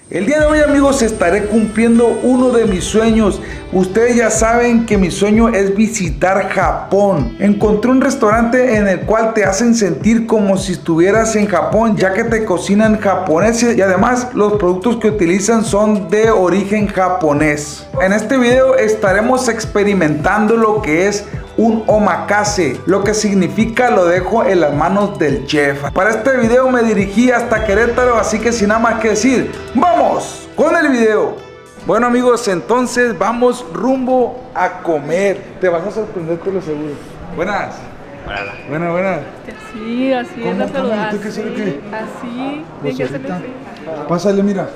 El día de hoy, amigos, estaré cumpliendo uno de mis sueños. Ustedes ya saben que mi sueño es visitar Japón. Encontré un restaurante en el cual te hacen sentir como si estuvieras en Japón, ya que te cocinan japonés y además los productos que utilizan son de origen japonés. En este video estaremos experimentando lo que es un omakase, lo que significa lo dejo en las manos del chef. Para este video me dirigí hasta Querétaro, así que sin nada más que decir, ¡vamos con el video! Bueno, amigos, entonces vamos rumbo a comer. Te vas a sorprender, te lo seguro. Buenas. Buenas. Sí, así es la saludada. ¿Tú qué sabes qué? Así, Pues de que se ahorita, le pásale, mira.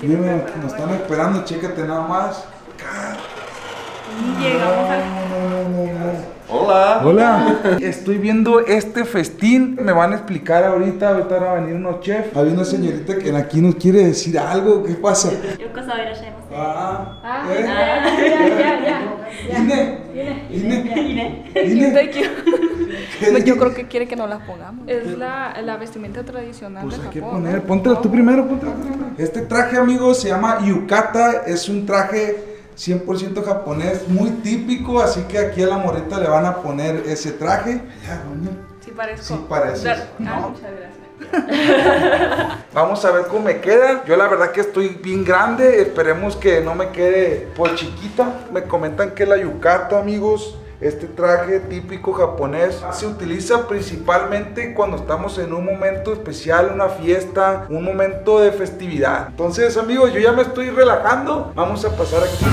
Mira, Nos están esperando, chécate nada más. y llegamos al... Hola. Estoy viendo este festín. Me van a explicar ahorita van a venir unos chefs. Hay una señorita que aquí nos quiere decir algo. ¿Qué pasa? Ine. Thank you. Yo creo que quiere que nos las pongamos. Es la vestimenta tradicional Pues de hay que Japón. poner, póntela tú primero. Este traje, amigos, se llama yukata. Es un traje 100% japonés, muy típico. Así que aquí a la morrita le van a poner ese traje. Ya, doña. Sí parezco. Sí pareces. ¿No? Muchas gracias. Vamos a ver cómo me queda. Yo la verdad que estoy bien grande. Esperemos que no me quede por chiquita. Me comentan que la yukata, amigos, este traje típico japonés, se utiliza principalmente cuando estamos en un momento especial, una fiesta, un momento de festividad. Entonces, amigos, yo ya me estoy relajando. Vamos a pasar aquí.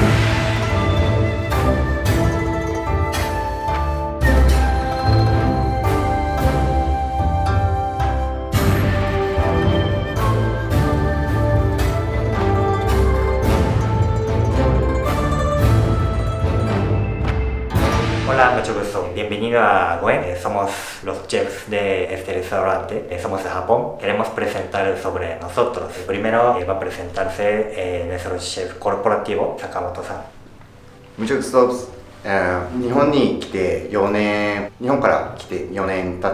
Hola, mucho gusto. Bienvenido a Goen. Somos los chefs de este restaurante. Somos de Japón. Queremos presentar sobre nosotros. Primero va a presentarse nuestro chef corporativo, Sakamoto-san. Mucho gusto. 日本に来て4年、日本から来て4年経っ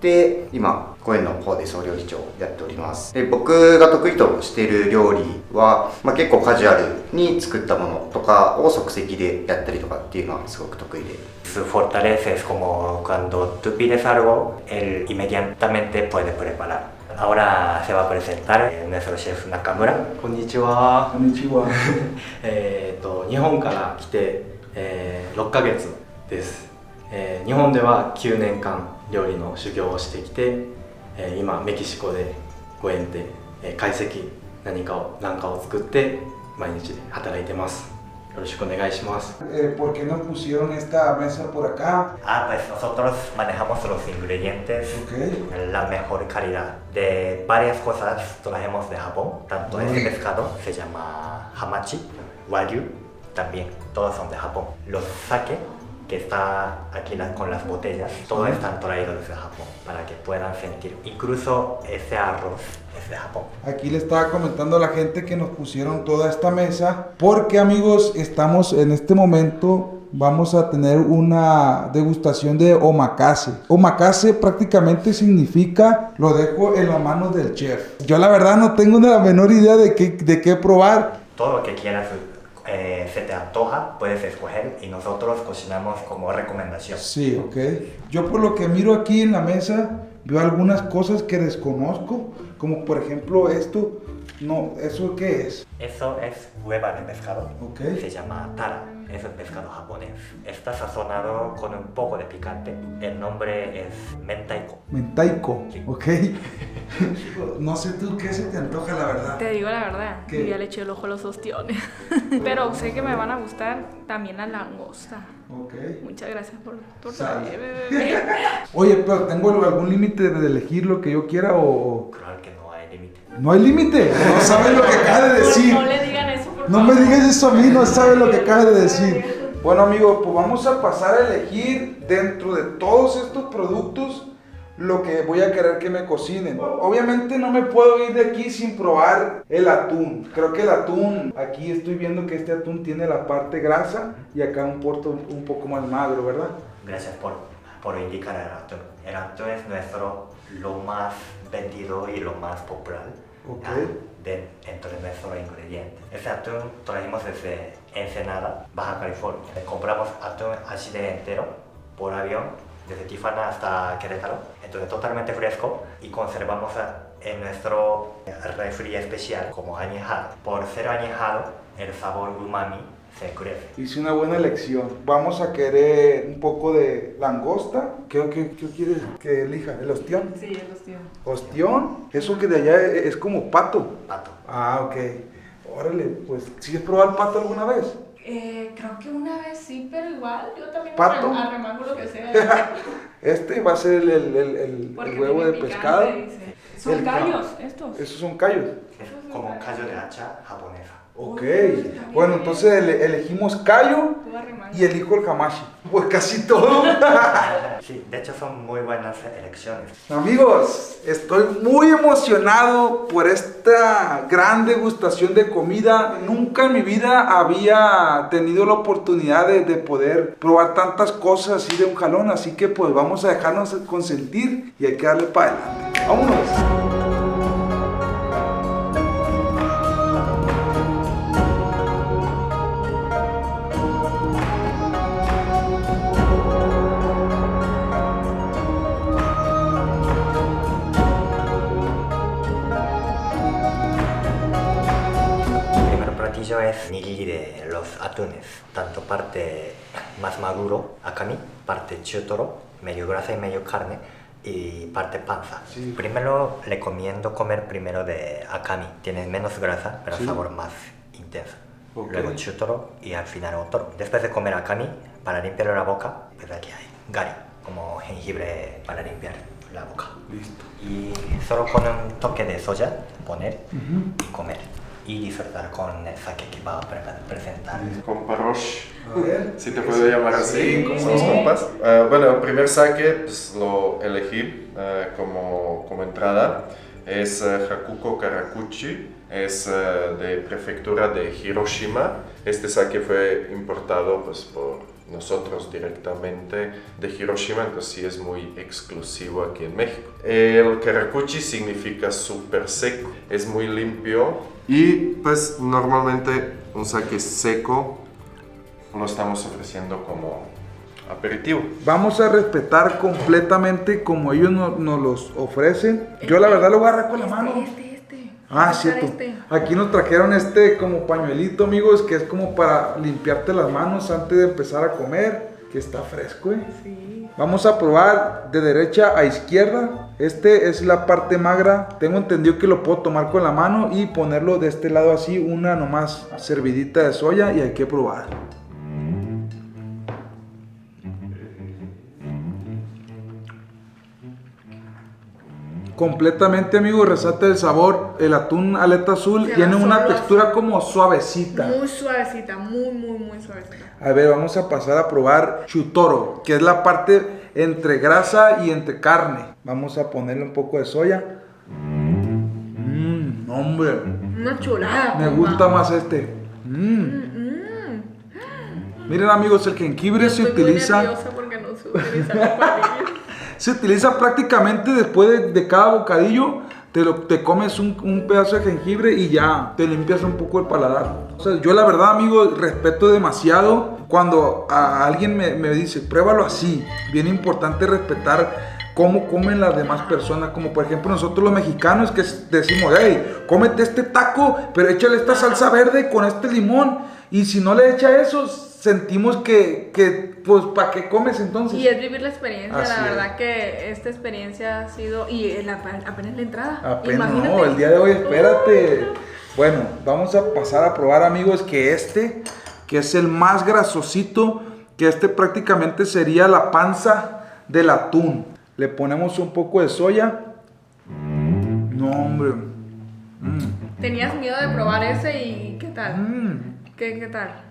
て、今、公園の方で総料理長をやっております。で、僕が得意としている料理は、結構カジュアルに作ったものとかを即席でやったりとかっていうのはすごく得意で。Su fortaleza es como cuando tú pides algo, él inmediatamente puede preparar. Ahora se va a presentar nuestro chef Nakamura. こんにちは。こんにちは。日本から来て、6ヶ月です。日本では9年間料理の修行をしてきて、今メキシコでご縁で懐石何かを作って毎日働いてます。よろしくお願いします。¿Por qué nos pusieron esta mesa por acá? Pues nosotros manejamos los ingredientes, la mejor calidad de varias cosas trajemos de Japón. Tanto este pescado se llama hamachi, wagyu, también todos son de Japón. Los sake que está aquí con las botellas, todos están traídos desde Japón para que puedan sentir. Incluso ese arroz es de Japón. Aquí le estaba comentando a la gente que nos pusieron toda esta mesa porque, amigos, estamos en este momento, vamos a tener una degustación de omakase. Omakase prácticamente significa lo dejo en las manos del chef. Yo la verdad no tengo la menor idea de qué probar. Todo lo que quieras se te antoja, puedes escoger y nosotros cocinamos como recomendación. Sí, ok. Yo por lo que miro aquí en la mesa veo algunas cosas que desconozco, como por ejemplo esto. No, ¿eso qué es? Eso es hueva de pescado. Ok. Se llama tara. Es el pescado japonés. Está sazonado con un poco de picante. El nombre es mentaiko. Mentaiko, Sí. ok. No sé tú qué se te antoja, la verdad. Te digo la verdad, ¿Qué? yo ya le eché el ojo a los ostiones. Pero sé que me van a gustar también la langosta. Ok. Muchas gracias por Sal. traerme. Oye, pero ¿tengo algún límite de elegir lo que yo quiera o...? Claro que no hay límite. ¿No hay límite? No sabes lo que acaba de decir. No le digan eso, por No favor. me digas eso a mí, no sabes lo que acabas de decir. Bueno, amigos, pues vamos a pasar a elegir dentro de todos estos productos lo que voy a querer que me cocinen. Obviamente no me puedo ir de aquí sin probar el atún. Creo que el atún, aquí estoy viendo que este atún tiene la parte grasa y acá un poco más magro, ¿verdad? Gracias por indicar el atún. El atún es lo más vendido y lo más popular. Ok. entre nuestros ingredientes. Este atún trajimos desde Ensenada, Baja California. Compramos atún así de entero por avión desde Tijuana hasta Querétaro, entonces totalmente fresco, y conservamos en nuestro refri especial como añejado. Por ser añejado, el sabor umami se crece. Hice una buena elección. Vamos a querer un poco de langosta. ¿Qué quieres que elija? ¿El ostión? Sí, el ostión. ¿Ostión? Eso que de allá es como pato. Pato. Ah, ok. Órale, pues, ¿sí has probado el pato alguna vez? Creo que una vez sí, pero igual yo también ¿Pato? arremango lo que sea. Este va a ser el Porque huevo tiene de picante, pescado. dice. Son El callos estos. Esos son callos. Es como un callo de hacha japonesa. Ok. Uy, está bien. Bueno, entonces elegimos callo Tú arremangas. y elijo el hamashi. Pues casi todo. Sí, de hecho son muy buenas elecciones. Amigos, estoy muy emocionado por esta gran degustación de comida. Nunca en mi vida había tenido la oportunidad de poder probar tantas cosas así de un jalón. Así que pues vamos a dejarnos consentir y hay que darle para adelante. ¡Vámonos! Es nigiri de los atunes, tanto parte más maduro, akami, parte chutoro, medio grasa y medio carne, y parte panza. Sí. Primero recomiendo comer primero de akami, tiene menos grasa, pero Sí. sabor más intenso. Ok. Luego chutoro y al final otoro. Después de comer akami, para limpiar la boca, pues aquí hay gari, como jengibre para limpiar la boca. Listo. Y solo con un toque de soya, poner y comer. Y disfrutar con el sake que va a presentar. Con Parosh, A ver. si te puedo llamar así, Sí, como ¿cómo los no? compas. Bueno, el primer sake pues, lo elegí como entrada. Es Hakuko Karakuchi, es de prefectura de Hiroshima. Este sake fue importado pues, por nosotros directamente de Hiroshima, entonces sí es muy exclusivo aquí en México. El Karakuchi significa súper seco, es muy limpio y pues normalmente un sake seco lo estamos ofreciendo como aperitivo. Vamos a respetar completamente como ellos nos los ofrecen. Yo la verdad lo voy a agarrar con la mano. Este. Ah, Vamos a usar cierto. Aquí nos trajeron este como pañuelito, amigos, que es como para limpiarte las manos antes de empezar a comer, que está fresco, ¿eh? Sí. Vamos a probar de derecha a izquierda. Este es la parte magra. Tengo entendido que lo puedo tomar con la mano y ponerlo de este lado así, una nomás servidita de soya, y hay que probar. Completamente, amigos, resalta el sabor. El atún aleta azul Se tiene va una solo textura como suavecita. Muy suavecita, muy suavecita. A ver, vamos a pasar a probar chutoro, que es la parte entre grasa y entre carne. Vamos a ponerle un poco de soya. Hombre, Una chulada. me compa. gusta más este. Miren, amigos, el jengibre se Estoy muy utiliza. nerviosa porque no sé utilizar los palillos. Se utiliza prácticamente después de cada bocadillo. Te comes un pedazo de jengibre y ya te limpias un poco el paladar. O sea, yo la verdad, amigo, respeto demasiado cuando a alguien me dice, pruébalo así. Bien importante respetar cómo comen las demás personas. Como por ejemplo nosotros los mexicanos que decimos, hey, cómete este taco, pero échale esta salsa verde con este limón. Y si no le echa eso, sentimos que pues, ¿para qué comes entonces? Y es vivir la experiencia, Así la es. verdad que esta experiencia ha sido, y apenas la entrada. Apenas Imagínate. no, el día de hoy, espérate. Bueno, vamos a pasar a probar, amigos, que es el más grasosito, que prácticamente sería la panza del atún. Le ponemos un poco de soya. No, hombre. Tenías miedo de probar ese y ¿qué tal? ¿Qué tal?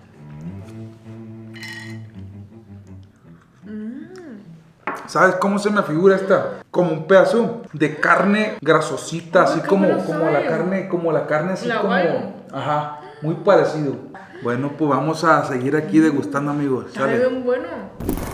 ¿Sabes cómo se me figura esta? como un pedazo de carne grasosita, así Ay, como, ¿cómo lo como la sabes? carne, así La como, Wagyu. ajá, muy parecido. Bueno, pues vamos a seguir aquí degustando, amigos. Sabe Sale. bien bueno.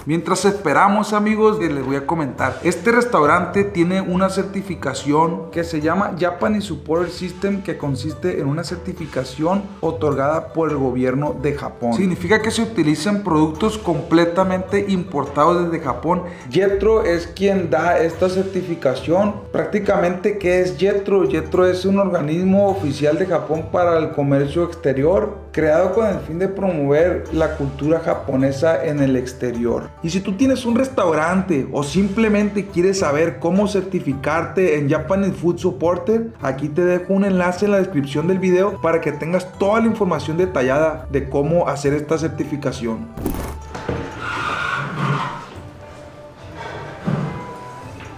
Mientras esperamos, amigos, les voy a comentar. Este restaurante tiene una certificación que se llama Japanese Supporter System, que consiste en una certificación otorgada por el gobierno de Japón. Significa que se utilizan productos completamente importados desde Japón. Jetro es quien da esta certificación. Prácticamente, ¿qué es Jetro? Jetro es un organismo oficial de Japón para el comercio exterior, creado con el fin de promover la cultura japonesa en el exterior. Y si tú tienes un restaurante o simplemente quieres saber cómo certificarte en Japanese Food Supporter, aquí te dejo un enlace en la descripción del video para que tengas toda la información detallada de cómo hacer esta certificación.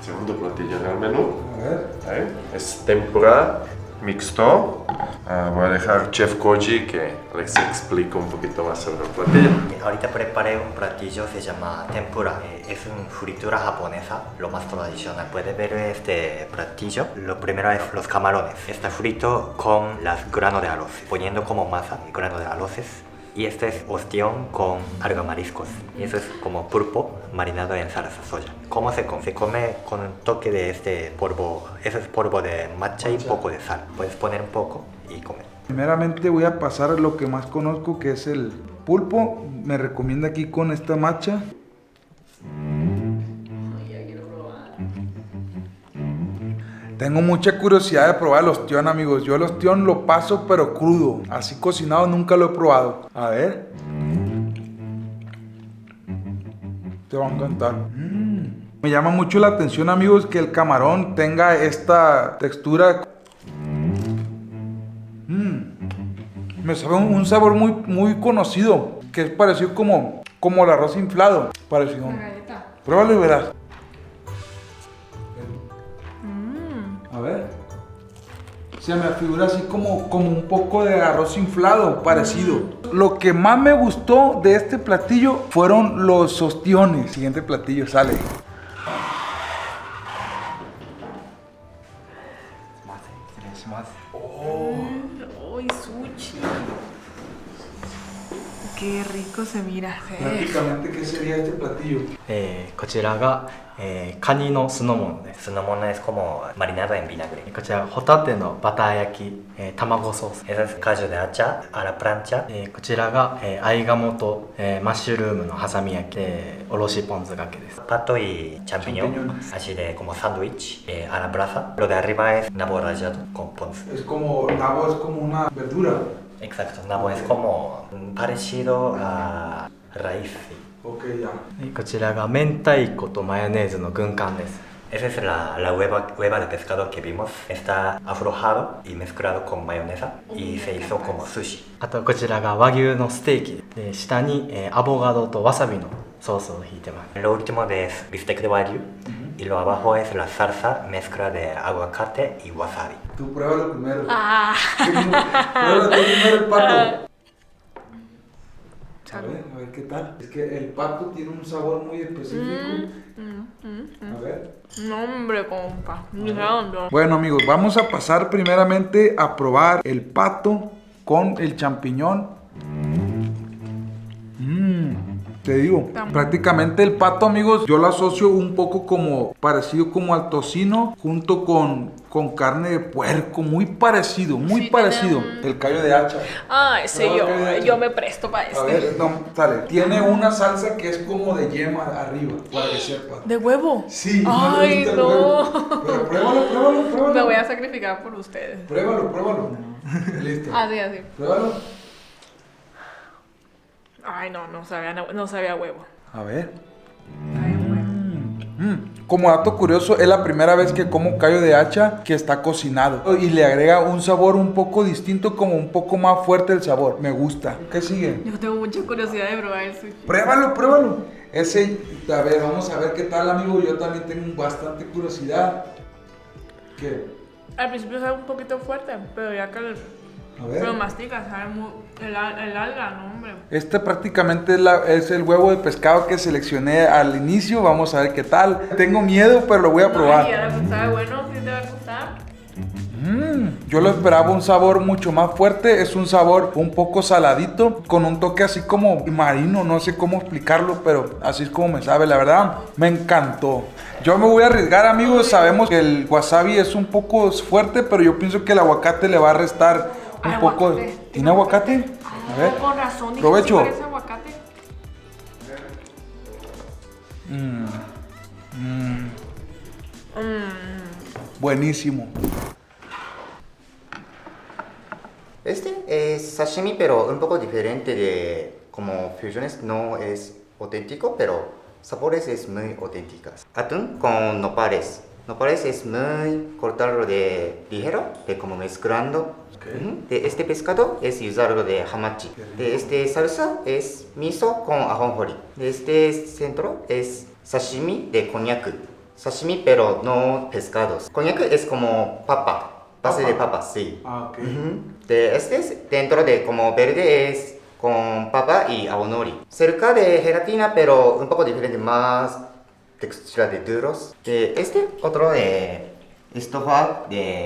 Segundo platillo en el menú. A ver. Ahí. Es tempura mixto. Voy a dejar Chef Koji que les explique un poquito más sobre el platillo. Ahorita preparé un platillo, se llama tempura. Es una fritura japonesa, lo más tradicional. Puedes ver este platillo. Lo primero es los camarones. Está frito con las granos de arroz, poniendo como masa el grano de arroces. Y este es ostión con alga mariscos. Y eso es como pulpo marinado en salsa soya. ¿Cómo se come? Se come con un toque de este polvo. Ese es polvo de matcha y poco de sal. Puedes poner un poco y comer. Primeramente voy a pasar a lo que más conozco, que es el pulpo. Me recomienda aquí con esta matcha. Tengo mucha curiosidad de probar el ostión, amigos. Yo el ostión lo paso pero crudo. Así cocinado nunca lo he probado. A ver. Te va a encantar. Me llama mucho la atención, amigos, que el camarón tenga esta textura. Me sabe un sabor muy conocido, que es parecido como el arroz inflado. Parecido. Una galleta. Pruébalo y verás. A ver. Se me figura así como un poco de arroz inflado, parecido. Lo que más me gustó de este platillo fueron los ostiones. Siguiente platillo sale. Uy, sushi. Qué rico se mira. Prácticamente, ¿qué sería este platillo? こちらが、カニの酢の物です。 Sunomona es como marinado en vinagre. こちらホタテのバター焼き、卵ソース、 Eso es callo de hacha a la plancha. こちらが、アイガモと、マッシュルームの挟み焼き、おろしポン酢がけです。 Pato y champiñón, Champiñones. así de como sándwich a la brasa. Lo de arriba es nabo rallado con ponzu. Es como, nabo es como una verdura. Exacto, nabo es como parecido a raíz. Sí. Ok, ya. こちらが明太子とマヨネーズの軍艦です。 Esa es la hueva de pescado que vimos. Está aflojado y mezclado con mayonesa y se hizo como sushi. あとこちらが和牛のステーキで、下に、アボカドとわさびのソースを引いてます。 Lo último es bistec de wagyu y lo abajo es la salsa mezcla de aguacate y wasabi. Tú pruébalo primero. Ah. Pruébalo tú primero el pato. A ver qué tal. Es que el pato tiene un sabor muy específico. A ver. No, hombre, compa. Dijeron yo. Bueno, amigos, vamos a pasar primeramente a probar el pato con el champiñón. Te digo, prácticamente el pato, amigos, yo lo asocio un poco como parecido como al tocino junto con carne de puerco, muy parecido, muy Sí, parecido. tiene El callo de hacha. Ay, sí, No, callo de hacha. yo me presto para A este. ver, no, sale. Tiene una salsa que es como de yema arriba, para que sepas. ¿De huevo? Sí, Ay, le gusta el no. huevo. Pero pruébalo. Me voy a sacrificar por ustedes. Pruébalo. Listo. Así, así. Pruébalo. Ay, no sabía huevo. A ver. Ay, huevo. Como dato curioso, es la primera vez que como callo de hacha que está cocinado. Y le agrega un sabor un poco distinto, como un poco más fuerte el sabor. Me gusta. ¿Qué sigue? Yo tengo mucha curiosidad de probar el sushi. Pruébalo. Ese, a ver, vamos a ver qué tal, amigo. Yo también tengo bastante curiosidad. ¿Qué? Al principio sabe un poquito fuerte, pero ya que A ver. lo mastica, sabe el alga, no, hombre. Este prácticamente es el huevo de pescado que seleccioné al inicio. Vamos a ver qué tal. Tengo miedo, pero lo voy a probar. Ay, ahora sabe bueno, sí te va a gustar. Yo lo esperaba un sabor mucho más fuerte. Es un sabor un poco saladito, con un toque así como marino. No sé cómo explicarlo, pero así es como me sabe. La verdad, me encantó. Yo me voy a arriesgar, amigos. Sabemos que el wasabi es un poco fuerte, pero yo pienso que el aguacate le va a restar un poco. Aguacate. ¿Tiene aguacate? A ver. Con razón, dije Provecho. que parece aguacate. Buenísimo. Este es sashimi, pero un poco diferente de como fusiones. No es auténtico, pero sabores es muy auténticas. Atún con nopales. Nopales es muy cortarlo de ligero, de como mezclando. De este pescado es usarlo de hamachi. De este salsa es miso con ajonjolí. De este centro es sashimi de coñac. Sashimi pero no pescados. Coñac es como papa, base de papa, sí. Ah, ok. De este dentro de como verde es con papa y aonori. Cerca de gelatina pero un poco diferente, más textura de duros. De este otro de estofa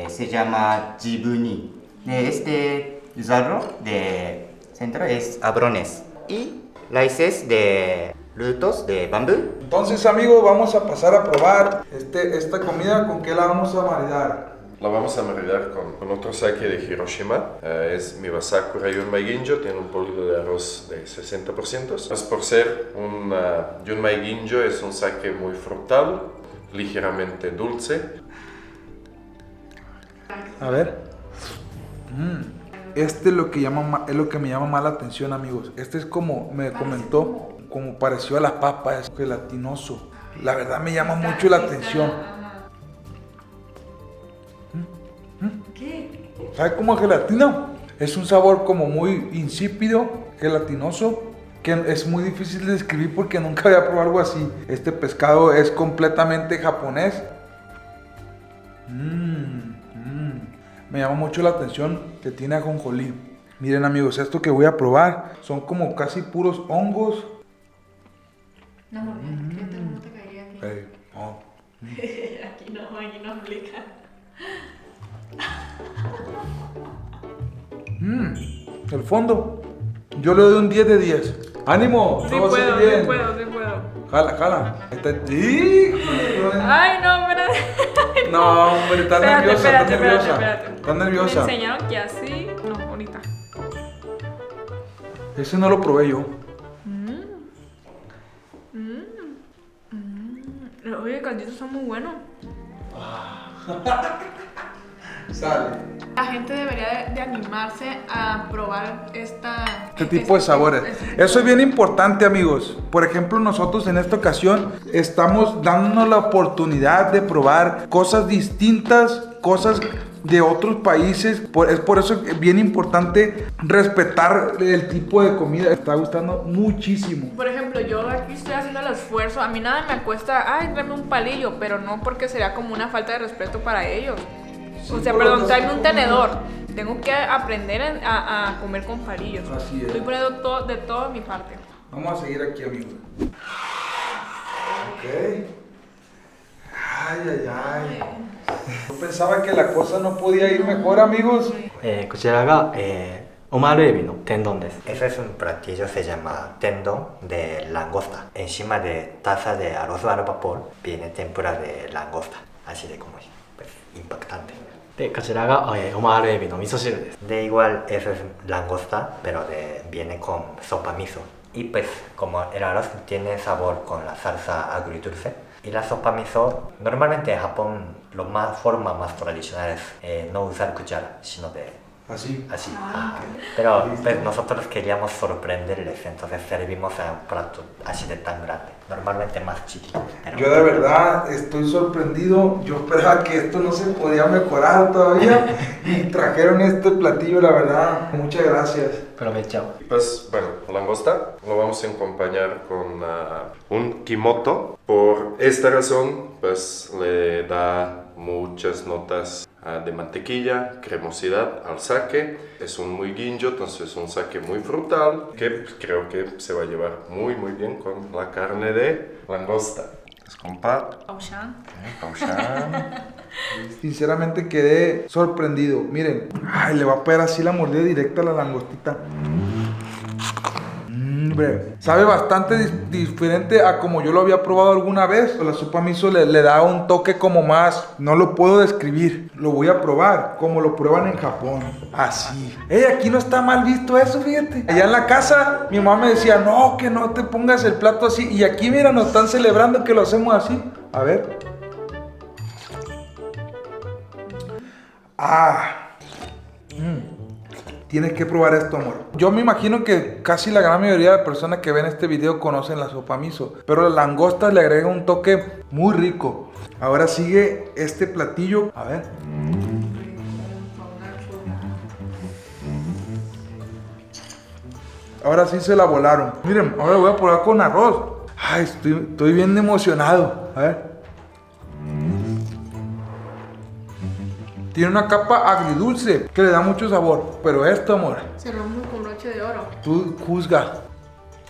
se llama jibuni. De este usarlo de centro es abrones y raíces de frutos de bambú. Entonces, amigos, vamos a pasar a probar esta comida. ¿Con qué la vamos a maridar? La vamos a maridar con otro sake de Hiroshima. Es Mibasakura Yunmai Ginjo, tiene un polvo de arroz de 60%. Es por ser un Yunmai Ginjo, es un sake muy frutal, ligeramente dulce. A ver. Este es lo que me llama más la atención, amigos. Este es como me comentó, como pareció a las papas, es gelatinoso. La verdad me llama mucho la atención. ¿Qué? ¿Sabe cómo gelatina? Es un sabor como muy insípido, gelatinoso, que es muy difícil de describir porque nunca había probado algo así. Este pescado es completamente japonés. Me llama mucho la atención que tiene ajonjolí. Miren, amigos, esto que voy a probar son como casi puros hongos. No, porque no te caería aquí. No. Aquí no aplica. El fondo. Yo le doy un 10 de 10. ¡Ánimo! Sí Todo puedo, sale bien. sí puedo. Jala. ¡Sí! Ay, no, espérate. No, hombre, estás nerviosa. Espérate. Estás nerviosa. Me enseñaron que así. No, ahorita. Ese no lo probé yo. Oye, el caldito está muy bueno. Sale. La gente debería de animarse a probar este Tipo de sabores. Eso es bien importante, amigos. Por ejemplo, nosotros en esta ocasión estamos dándonos la oportunidad de probar cosas distintas, cosas de otros países. Es por eso que es bien importante respetar el tipo de comida. Me está gustando muchísimo. Por ejemplo, yo aquí estoy haciendo el esfuerzo. A mí nada me cuesta, tráeme un palillo, pero no porque sería como una falta de respeto para ellos. O sea, perdón, tráeme un tenedor. Tengo que aprender a comer con palillos. Así es. Estoy poniendo de todo mi parte. Vamos a seguir aquí, amigos. Ok. Ay. Yo pensaba que la cosa no podía ir mejor, amigos. こちらが、オマールエビの天丼です。 Ese es un platillo, se llama tendón de langosta. Encima de taza de arroz al vapor viene tempura de langosta. Así de como pues, impactante. で、こちらが、オマールエビの味噌汁です。 De igual, eso es langosta, pero viene con sopa miso. Y pues, como el arroz tiene sabor con la salsa agridulce, y la sopa miso, normalmente en Japón, forma más tradicional es no usar cuchara, sino de Así. así. Pero pues, nosotros queríamos sorprenderles, entonces servimos un plato así de tan grande, normalmente más chiquito. Pero... Yo de verdad estoy sorprendido. Yo esperaba que esto no se podía mejorar todavía. Y trajeron este platillo, la verdad. Muchas gracias. Aprovechado. Pues bueno, langosta lo vamos a acompañar con un kimoto. Por esta razón, pues le da muchas notas de mantequilla, cremosidad al sake. Es un muy ginjo, entonces es un sake muy frutal que creo que se va a llevar muy bien con la carne de langosta. Es compa. Aushan. Sinceramente quedé sorprendido. Miren, ay, le va a pegar así la mordida directa a la langostita. Hombre, sabe bastante diferente a como yo lo había probado alguna vez. La sopa miso le da un toque como más, no lo puedo describir. Lo voy a probar como lo prueban en Japón. Así. Aquí no está mal visto eso, fíjate. Allá en la casa mi mamá me decía, no, que no te pongas el plato así. Y aquí, mira, nos están celebrando que lo hacemos así. A ver. Tienes que probar esto, amor. Yo me imagino que casi la gran mayoría de personas que ven este video conocen la sopa miso, pero la langosta le agrega un toque muy rico. Ahora sigue este platillo. A ver. Ahora sí se la volaron. Miren, ahora voy a probar con arroz. Ay, estoy bien emocionado. A ver. Tiene una capa agridulce que le da mucho sabor. Pero esto, amor, Se rompe con broche de oro. tú juzga.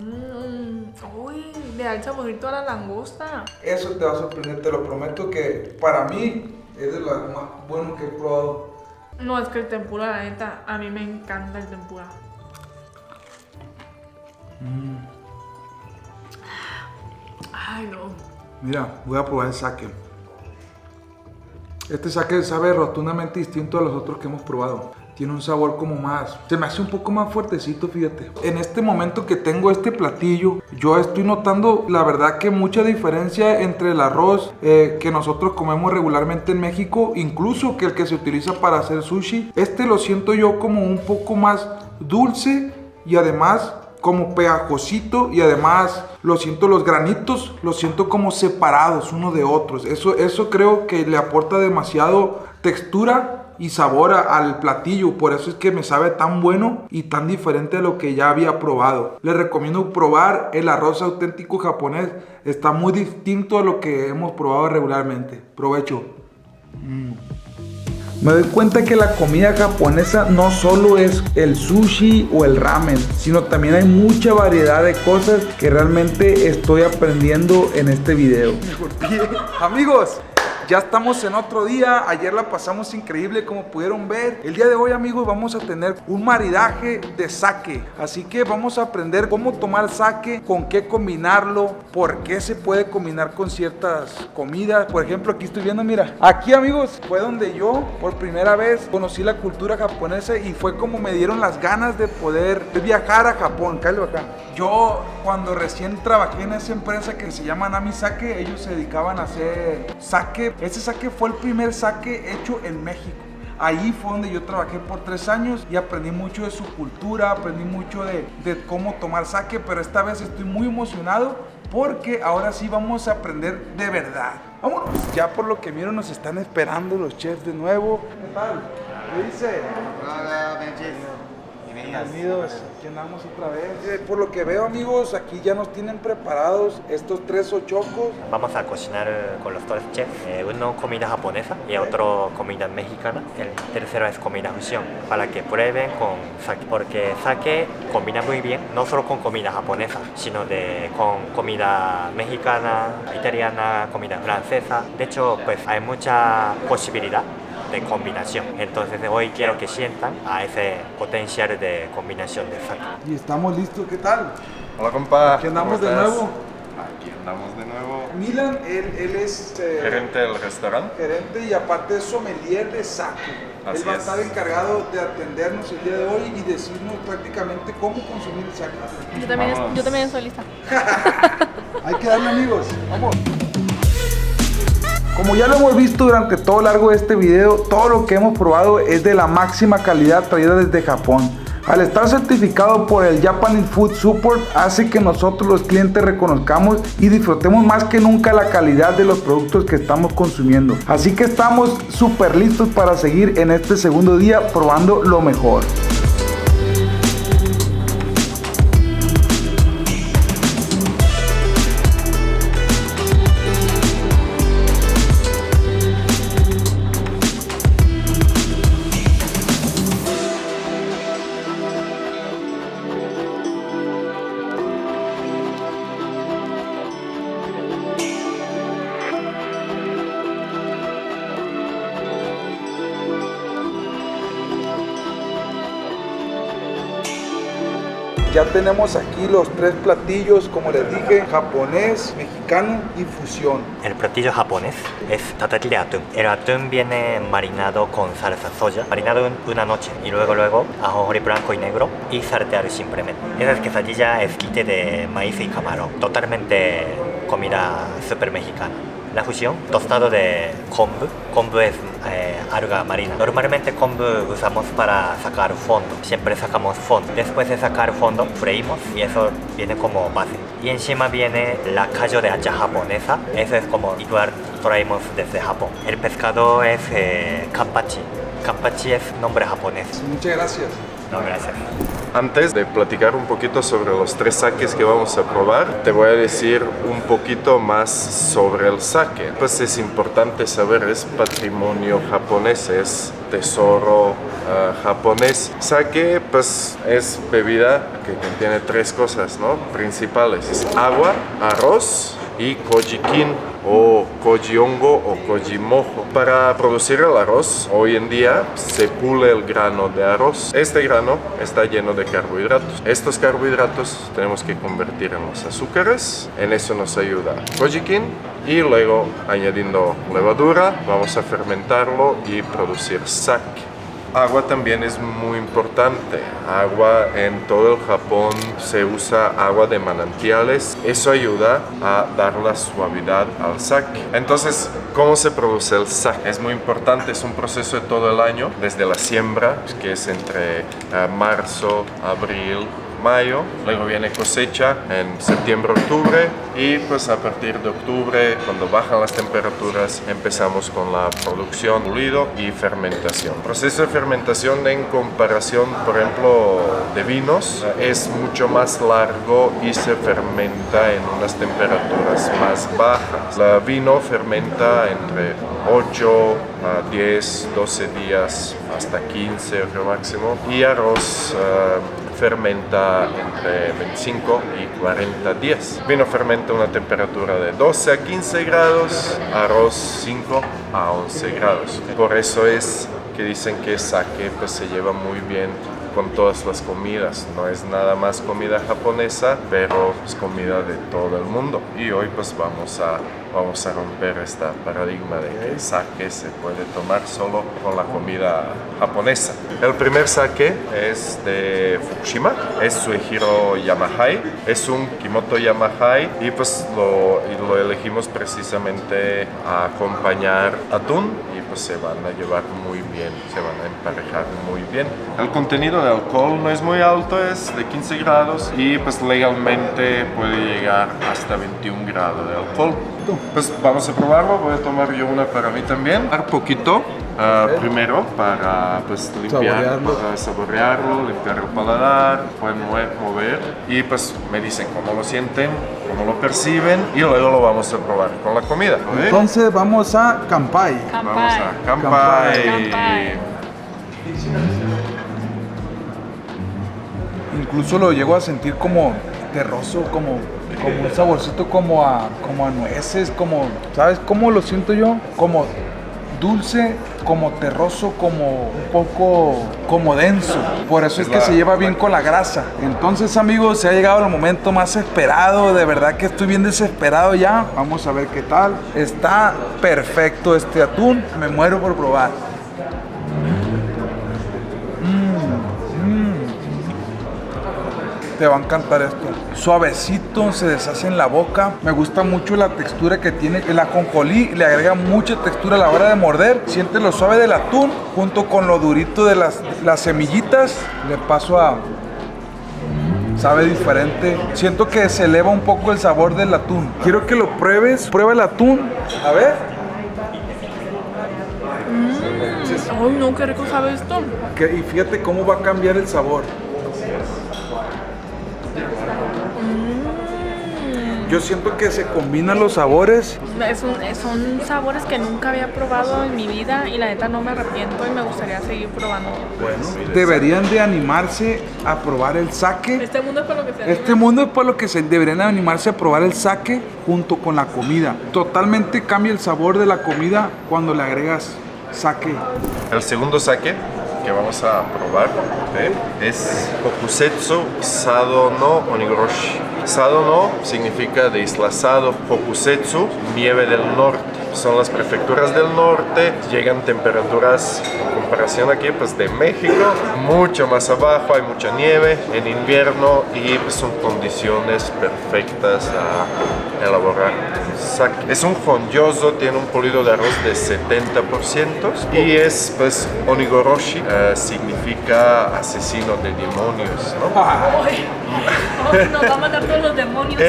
Uy, le da el saborito a la langosta. Eso te va a sorprender, te lo prometo que para mí es de lo más bueno que he probado. No, es que el tempura, la neta, a mí me encanta el tempura. Ay, no. Mira, voy a probar el sake. Este sake sabe rotundamente distinto a los otros que hemos probado. Tiene un sabor como más... Se me hace un poco más fuertecito, fíjate. En este momento que tengo este platillo, yo estoy notando, la verdad, que mucha diferencia entre el arroz que nosotros comemos regularmente en México, incluso que el que se utiliza para hacer sushi. Este lo siento yo como un poco más dulce y además como pegajosito, y además lo siento, los granitos los siento como separados uno de otros. Eso creo que le aporta demasiado textura y sabor al platillo. Por eso es que me sabe tan bueno y tan diferente a lo que ya había probado. Les recomiendo probar el arroz auténtico japonés. Está muy distinto a lo que hemos probado regularmente. Provecho. Me doy cuenta que la comida japonesa no solo es el sushi o el ramen, sino también hay mucha variedad de cosas que realmente estoy aprendiendo en este video. Amigos, ya estamos en otro día. Ayer la pasamos increíble, como pudieron ver. El día de hoy, amigos, vamos a tener un maridaje de sake. Así que vamos a aprender cómo tomar sake, con qué combinarlo, por qué se puede combinar con ciertas comidas. Por ejemplo, aquí estoy viendo, mira, aquí, amigos, fue donde yo por primera vez conocí la cultura japonesa y fue como me dieron las ganas de poder viajar a Japón. Cállate acá. Yo, cuando recién trabajé en esa empresa que se llama Nami Sake, ellos se dedicaban a hacer sake. Ese sake fue el primer sake hecho en México. Ahí fue donde yo trabajé por 3 años y aprendí mucho de su cultura, aprendí mucho de cómo tomar sake, pero esta vez estoy muy emocionado porque ahora sí vamos a aprender de verdad. Vámonos. Ya por lo que miro nos están esperando los chefs de nuevo. ¿Qué tal? ¿Qué dice? Hola, Benchis. Bienvenidos, aquí andamos otra vez. Por lo que veo, amigos, aquí ya nos tienen preparados estos 3 ochocos. Vamos a cocinar con los dos chefs, uno comida japonesa y otro comida mexicana. El tercero es comida fusión, para que prueben con sake, porque sake combina muy bien, no solo con comida japonesa, sino con comida mexicana, italiana, comida francesa. De hecho, pues hay mucha posibilidad de combinación. Entonces hoy quiero que sientan a ese potencial de combinación de sake. Y estamos listos, ¿qué tal? Hola, compa. Aquí andamos ¿Cómo de estás? nuevo. Aquí andamos de nuevo. Milan, él es Gerente del restaurante. gerente y aparte es sommelier de sake. Así Él va a es. estar encargado de atendernos el día de hoy y decirnos prácticamente cómo consumir el sake. Yo también soy lista. Hay que darle, amigos. Vamos. Como ya lo hemos visto durante todo largo de este video, todo lo que hemos probado es de la máxima calidad traída desde Japón. Al estar certificado por el Japanese Food Support, hace que nosotros los clientes reconozcamos y disfrutemos más que nunca la calidad de los productos que estamos consumiendo. Así que estamos súper listos para seguir en este segundo día probando lo mejor. Ya tenemos aquí los 3 platillos, como les dije, japonés, mexicano y fusión. El platillo japonés es tataki de atún. El atún viene marinado con salsa soya, marinado una noche y luego ajonjolí blanco y negro y salteado simplemente. Esa quesadilla es quite de maíz y camarón, totalmente comida súper mexicana. La fusión, tostado de kombu. Kombu es alga marina. Normalmente kombu usamos para sacar fondo. Siempre sacamos fondo. Después de sacar fondo, freímos y eso viene como base. Y encima viene la callo de hacha japonesa. Eso es como igual traemos desde Japón. El pescado es kampachi. Kampachi es nombre japonés. Muchas gracias. No, gracias. Antes de platicar un poquito sobre los 3 sakes que vamos a probar, te voy a decir un poquito más sobre el sake. Pues es importante saber, es patrimonio japonés, es tesoro japonés. Sake pues es bebida que contiene 3 cosas, ¿no? Principales. Es agua, arroz y kojikin o koji hongo o koji mojo. Para producir el arroz, hoy en día se pule el grano de arroz. Este grano está lleno de carbohidratos. Estos carbohidratos tenemos que convertir en los azúcares. En eso nos ayuda kojikin y luego añadiendo levadura vamos a fermentarlo y producir sake. Agua también es muy importante. Agua en todo el Japón se usa agua de manantiales. Eso ayuda a dar la suavidad al sake. Entonces, ¿cómo se produce el sake? Es muy importante, es un proceso de todo el año, desde la siembra, que es entre marzo, abril, mayo, luego viene cosecha en septiembre, octubre y pues a partir de octubre, cuando bajan las temperaturas, empezamos con la producción, pulido y fermentación. El proceso de fermentación en comparación, por ejemplo, de vinos, es mucho más largo y se fermenta en unas temperaturas más bajas. El vino fermenta entre 8 a 10, 12 días, hasta 15 o máximo, y arroz fermenta entre 25 y 40 días. Vino fermenta a una temperatura de 12 a 15 grados, arroz 5 a 11 grados. Por eso es que dicen que sake pues, se lleva muy bien con todas las comidas. No es nada más comida japonesa, pero es comida de todo el mundo. Y hoy pues vamos a romper este paradigma de que el sake se puede tomar solo con la comida japonesa. El primer sake es de Fukushima, es Suehiro Yamahai, es un Kimoto Yamahai y pues lo elegimos precisamente a acompañar atún y pues se van a llevar muy bien, se van a emparejar muy bien. El contenido de alcohol no es muy alto, es de 15 grados y pues legalmente puede llegar hasta 21 grados de alcohol. Pues vamos a probarlo, voy a tomar yo una para mí también. Un poquito primero para pues limpiar, saborearlo, limpiar el paladar, pueden mover y pues me dicen cómo lo sienten, cómo lo perciben y luego lo vamos a probar con la comida. Entonces vamos a Kanpai. Vamos a Kanpai. Incluso lo llego a sentir como terroso, como un saborcito como a nueces, como, ¿sabes cómo lo siento yo? Como dulce, como terroso, como un poco como denso. Por eso es que se lleva bien con la grasa. Entonces, amigos, se ha llegado el momento más esperado. De verdad que estoy bien desesperado ya. Vamos a ver qué tal. Está perfecto este atún. Me muero por probar. Te va a encantar esto. Suavecito, se deshace en la boca. Me gusta mucho la textura que tiene. El ajonjolí le agrega mucha textura a la hora de morder. Sientes lo suave del atún junto con lo durito de las semillitas. Le paso a... Sabe diferente. Siento que se eleva un poco el sabor del atún. Quiero que lo pruebes. Prueba el atún. A ver. Ay, no, qué rico sabe esto. Y fíjate cómo va a cambiar el sabor. Yo siento que se combinan los sabores. Son sabores que nunca había probado en mi vida y la neta no me arrepiento y me gustaría seguir probando. Bueno, deberían de animarse a probar el sake. Este mundo es por lo que se Este mundo es por lo que se deberían animarse a probar el sake junto con la comida. Totalmente cambia el sabor de la comida cuando le agregas sake. El segundo sake que vamos a probar, es Hokusetsu Sado no Onigoroshi. Sado no significa de isla Sado, Hokusetsu, nieve del norte. Son las prefecturas del norte, llegan temperaturas en comparación aquí pues de México, mucho más abajo, hay mucha nieve en invierno y pues, son condiciones perfectas a elaborar sake. Es un honyoso, tiene un pulido de arroz de 70% y es pues onigoroshi, significa asesino de demonios, ¿no? Ay, nos va a matar todos los demonios.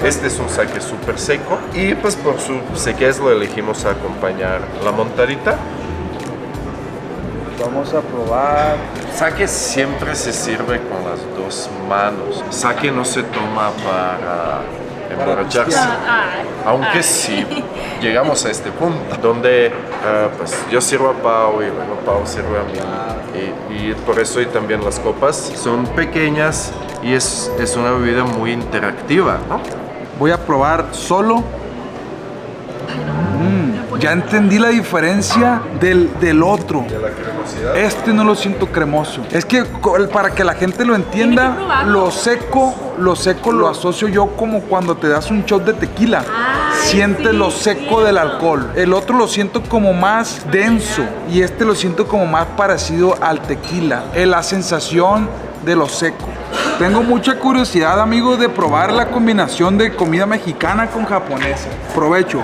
Este es un sake súper seco y pues por su sequez lo elegimos a acompañar la montadita. Vamos a probar. Sake siempre se sirve con las dos manos. Sake no se toma para emborracharse. Aunque sí, llegamos a este punto donde pues yo sirvo a Pau y luego Pau sirve a mí. Y por eso y también las copas son pequeñas y es una bebida muy interactiva, ¿no? Voy a probar solo. Ya entendí la diferencia del otro. De la cremosidad. Este no lo siento cremoso. Es que para que la gente lo entienda, Tiene que probarlo. lo seco lo asocio yo como cuando te das un shot de tequila. Sientes sí, lo seco cierto. del alcohol. El otro lo siento como más denso y este lo siento como más parecido al tequila. Es la sensación de lo seco. Tengo mucha curiosidad, amigos, de probar la combinación de comida mexicana con japonesa. Provecho.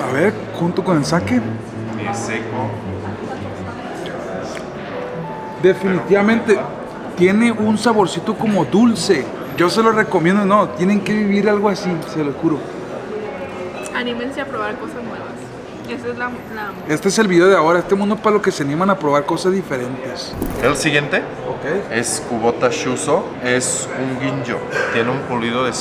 A ver, junto con el sake. Y es seco. Definitivamente tiene un saborcito como dulce. Yo se lo recomiendo, no, tienen que vivir algo así, se lo juro. Anímense a probar cosas nuevas. Esa es la... Este es el video de ahora, este mundo es para los que se animan a probar cosas diferentes. El siguiente Ok. es Kubota Shuso, es un ginjo, tiene un pulido de 55%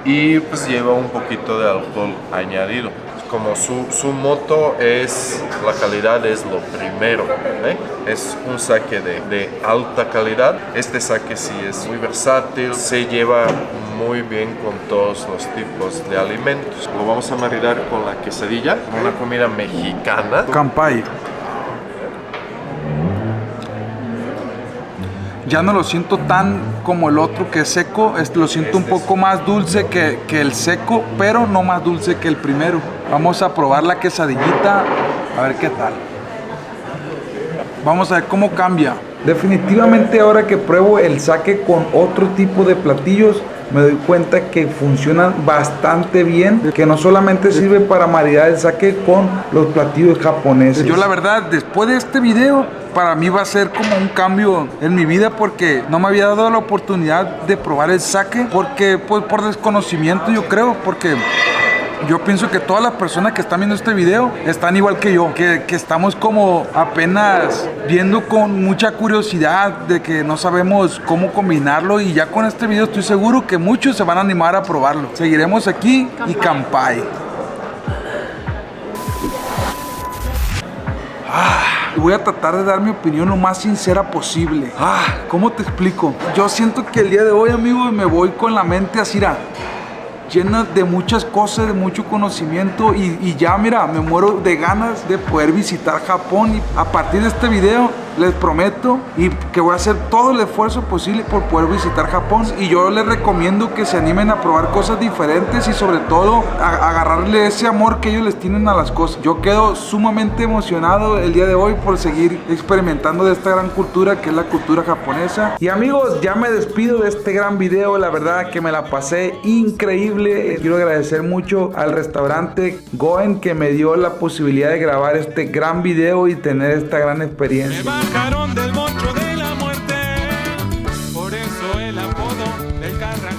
y pues lleva un poquito de alcohol añadido. Como su moto es la calidad es lo primero, es un sake de alta calidad. Este sake sí es muy versátil, se lleva muy bien con todos los tipos de alimentos. Lo vamos a maridar con la quesadilla, una comida mexicana. Kanpai. Ya no lo siento tan como el otro que es seco, lo siento un poco más dulce que el seco, pero no más dulce que el primero. Vamos a probar la quesadillita, a ver qué tal. Vamos a ver cómo cambia. Definitivamente ahora que pruebo el sake con otro tipo de platillos, me doy cuenta que funcionan bastante bien, que no solamente sirve para maridar el sake con los platillos japoneses. Yo la verdad, después de este video, para mí va a ser como un cambio en mi vida porque no me había dado la oportunidad de probar el sake, porque pues por desconocimiento yo creo, porque yo pienso que todas las personas que están viendo este video están igual que yo, que estamos como apenas viendo con mucha curiosidad de que no sabemos cómo combinarlo, y ya con este video estoy seguro que muchos se van a animar a probarlo. Seguiremos aquí y kanpai. Voy a tratar de dar mi opinión lo más sincera posible. ¿Cómo te explico? Yo siento que el día de hoy, amigos, me voy con la mente así, llena de muchas cosas, de mucho conocimiento, y ya mira, me muero de ganas de poder visitar Japón. Y a partir de este video les prometo y que voy a hacer todo el esfuerzo posible por poder visitar Japón, y yo les recomiendo que se animen a probar cosas diferentes y sobre todo a agarrarle ese amor que ellos les tienen a las cosas. Yo quedo sumamente emocionado el día de hoy por seguir experimentando de esta gran cultura que es la cultura japonesa. Y amigos, ya me despido de este gran video, la verdad que me la pasé increíble. Quiero agradecer mucho al restaurante Goen que me dio la posibilidad de grabar este gran video y tener esta gran experiencia. Bajaron del monstruo de la muerte, por eso el amor